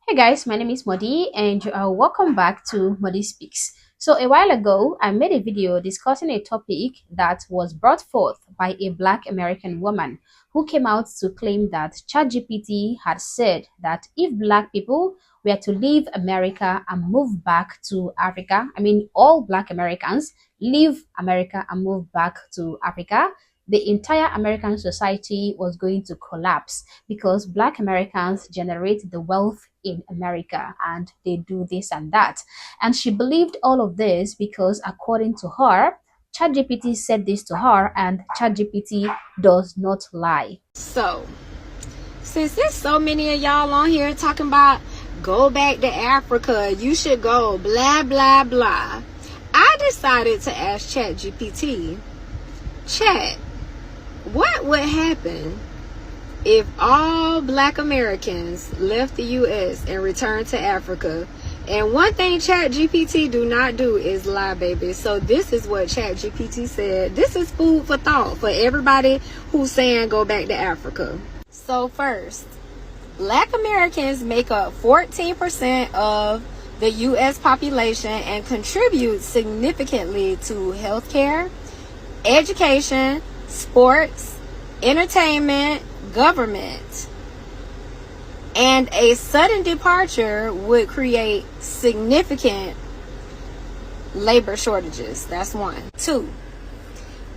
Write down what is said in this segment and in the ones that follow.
Hey guys, my name is Modi and welcome back to Modi Speaks. So a while ago, I made a video discussing a topic that was brought forth by a Black American woman who came out to claim that ChatGPT had said that if Black people were to leave America and move back to Africa, all Black Americans leave America and move back to Africa, the entire American society was going to collapse because Black Americans generate the wealth in America and they do this and that. And she believed all of this because, according to her, ChatGPT said this to her, and ChatGPT does not lie. So, since there's so many of y'all on here talking about go back to Africa, you should go, blah, blah, blah, I decided to ask ChatGPT, Chat, what would happen if all Black Americans left the U.S. and returned to Africa? And one thing ChatGPT do not do is lie, baby. So this is what ChatGPT said. This is food for thought for everybody who's saying go back to Africa. So first, Black Americans make up 14% of the U.S. population and contribute significantly to healthcare, education, sports, entertainment, government. And a sudden departure would create significant labor shortages. That's one. Two,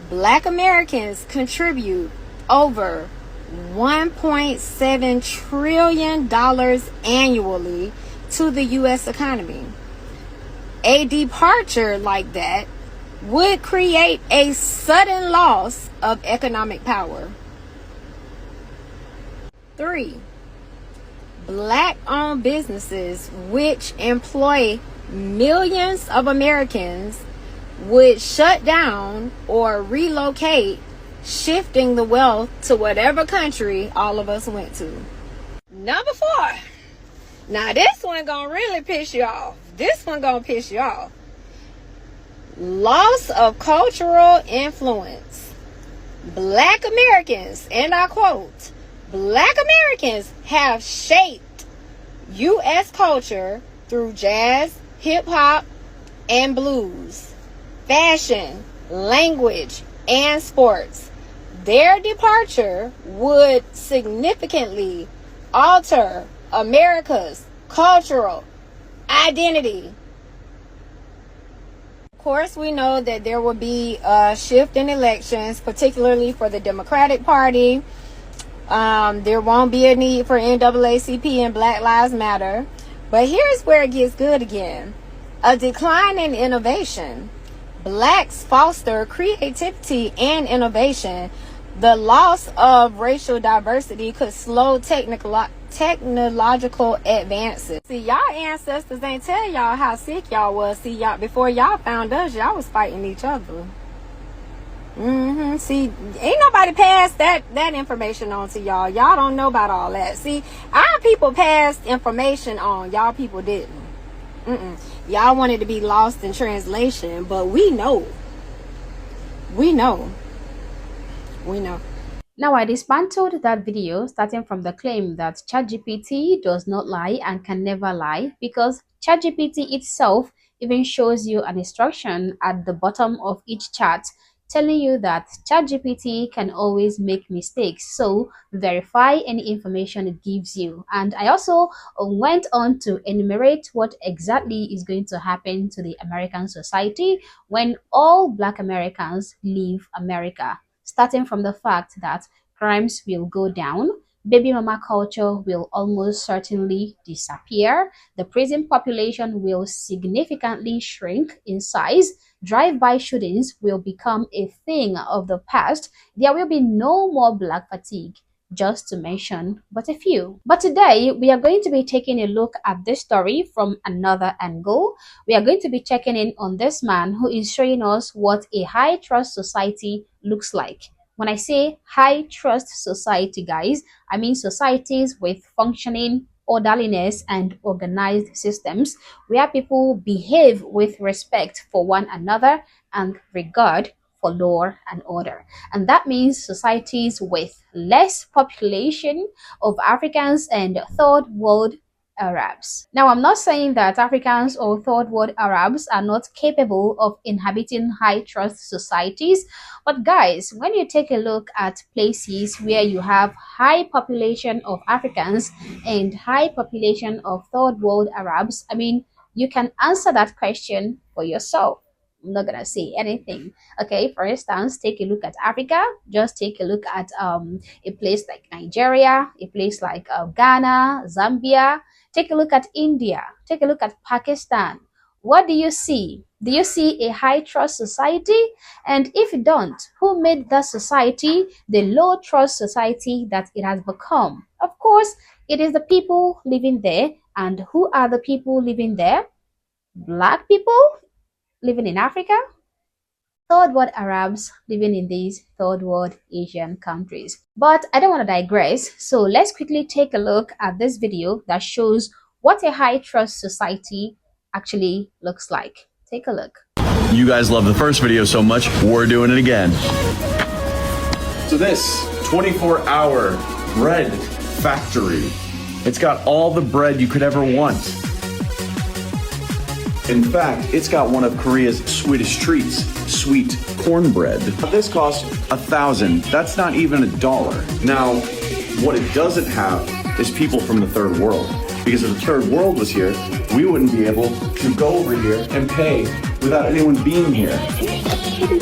Black Americans contribute over $1.7 trillion annually to the U.S. economy. A departure like that would create a sudden loss of economic power. 3, Black-owned businesses which employ millions of Americans would shut down or relocate, shifting the wealth to whatever country all of us went to. Number 4. Now this one gonna really piss you off. This one gonna piss you off. Loss of cultural influence. Black Americans, and I quote, Black Americans have shaped U.S. culture through jazz, hip-hop, and blues, fashion, language, and sports. Their departure would significantly alter America's cultural identity. Of course, we know that there will be a shift in elections, particularly for the Democratic Party. There won't be a need for NAACP and Black Lives Matter. But here's where it gets good again. A decline in innovation. Blacks foster creativity and innovation. The loss of racial diversity could slow technological advances. See, y'all ancestors ain't tell y'all how sick y'all was. See, y'all, before y'all found us, y'all was fighting each other. See, ain't nobody passed that information on to y'all. Y'all don't know about all that. See, our people passed information on. Y'all people didn't. Y'all wanted to be lost in translation, but we know. We know. Now, I dismantled that video starting from the claim that ChatGPT does not lie and can never lie, because ChatGPT itself even shows you an instruction at the bottom of each chat telling you that ChatGPT can always make mistakes. So verify any information it gives you. And I also went on to enumerate what exactly is going to happen to the American society when all Black Americans leave America, starting from the fact that crimes will go down, baby mama culture will almost certainly disappear, the prison population will significantly shrink in size, drive-by shootings will become a thing of the past, there will be no more Black fatigue, just to mention but a few. But today, we are going to be taking a look at this story from another angle. We are going to be checking in on this man who is showing us what a high trust society looks like. When I say high trust society, guys, I mean societies with functioning orderliness and organized systems where people behave with respect for one another and regard for law and order. And that means societies with less population of Africans and third world Arabs. Now, I'm not saying that Africans or third world Arabs are not capable of inhabiting high trust societies, but guys, when you take a look at places where you have high population of Africans and high population of third world Arabs, I mean, you can answer that question for yourself. I'm not gonna say anything. Okay, for instance, take a look at Africa. Just take a look at a place like Nigeria, a place like Ghana, Zambia. Take a look at India. Take a look at Pakistan. What do you see? Do you see a high trust society? And if you don't, who made that society the low trust society that it has become? Of course, it is the people living there. And who are the people living there? Black people living in Africa, third world Arabs living in these third world Asian countries. But I don't want to digress, so let's quickly take a look at this video that shows what a high trust society actually looks like. Take a look. You guys love the first video so much, we're doing it again. So this 24-hour bread factory, it's got all the bread you could ever want. In fact, it's got one of Korea's sweetest treats, sweet cornbread. This costs $1,000. That's not even $1. Now, what it doesn't have is people from the third world. Because if the third world was here, we wouldn't be able to go over here and pay without anyone being here.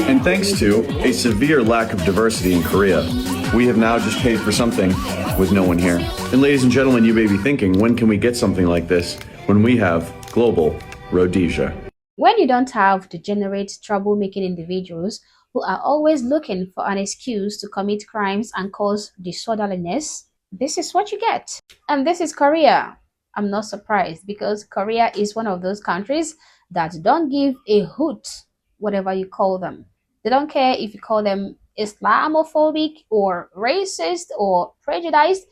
And thanks to a severe lack of diversity in Korea, we have now just paid for something with no one here. And ladies and gentlemen, you may be thinking, when can we get something like this when we have global Rhodesia? When you don't have degenerate, troublemaking individuals who are always looking for an excuse to commit crimes and cause disorderliness, this is what you get. And this is Korea. I'm not surprised, because Korea is one of those countries that don't give a hoot whatever you call them. They don't care if you call them Islamophobic or racist or prejudiced.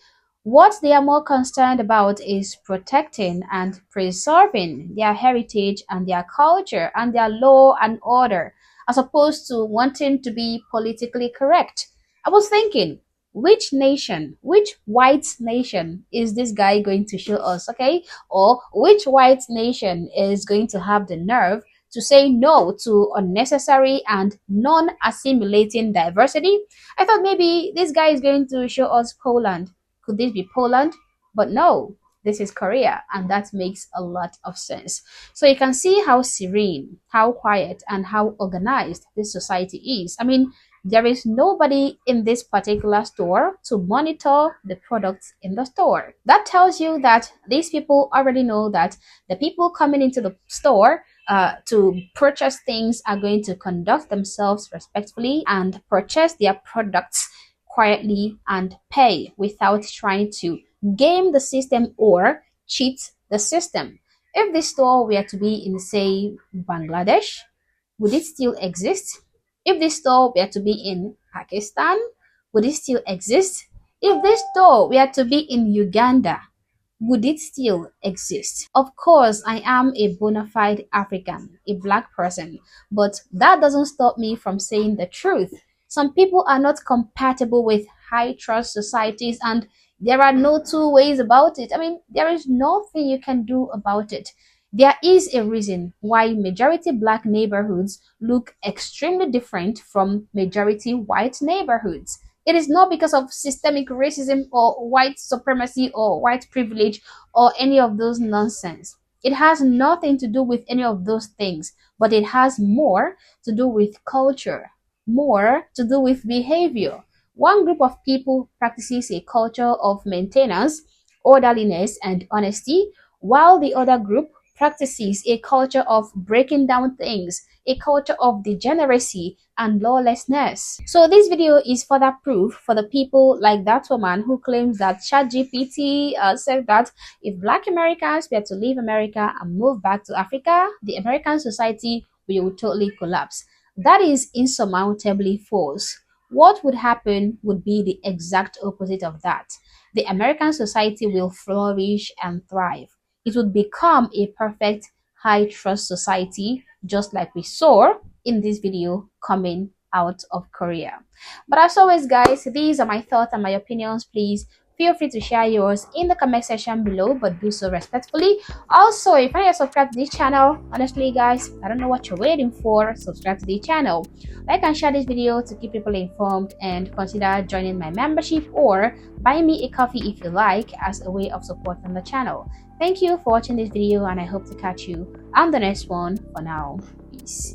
What they are more concerned about is protecting and preserving their heritage and their culture and their law and order, as opposed to wanting to be politically correct. I was thinking, which nation, which white nation is this guy going to show us, okay? Or which white nation is going to have the nerve to say no to unnecessary and non-assimilating diversity? I thought maybe this guy is going to show us Poland. Could this be Poland? But no, this is Korea, and that makes a lot of sense. So you can see how serene, how quiet, and how organized this society is. I mean, there is nobody in this particular store to monitor the products in the store. That tells you that these people already know that the people coming into the store to purchase things are going to conduct themselves respectfully and purchase their products quietly and pay without trying to game the system or cheat the system. If this store were to be in, say, Bangladesh, would it still exist? If this store were to be in Pakistan, would it still exist? If this store were to be in Uganda, would it still exist? Of course, I am a bona fide African, a black person, but that doesn't stop me from saying the truth. Some people are not compatible with high trust societies, and there are no two ways about it. I mean, there is nothing you can do about it. There is a reason why majority black neighborhoods look extremely different from majority white neighborhoods. It is not because of systemic racism or white supremacy or white privilege or any of those nonsense. It has nothing to do with any of those things, but it has more to do with culture, more to do with behavior. One group of people practices a culture of maintenance, orderliness, and honesty, while the other group practices a culture of breaking down things, a culture of degeneracy and lawlessness. So this video is further proof for the people like that woman who claims that ChatGPT said that if Black Americans were to leave America and move back to Africa, the American society will totally collapse. That is insurmountably false. What would happen would be the exact opposite of that. The American society will flourish and thrive. It would become a perfect high trust society, just like we saw in this video coming out of Korea. But as always, guys, these are my thoughts and my opinions. Please Feel free to share yours in the comment section below, but do so respectfully. Also, if you're not subscribed to this channel, honestly guys, I don't know what you're waiting for. Subscribe to the channel, like and share this video to keep people informed, and consider joining my membership or buy me a coffee if you like, as a way of supporting the channel. Thank you for watching this video, and I hope to catch you on the next one. For now, peace.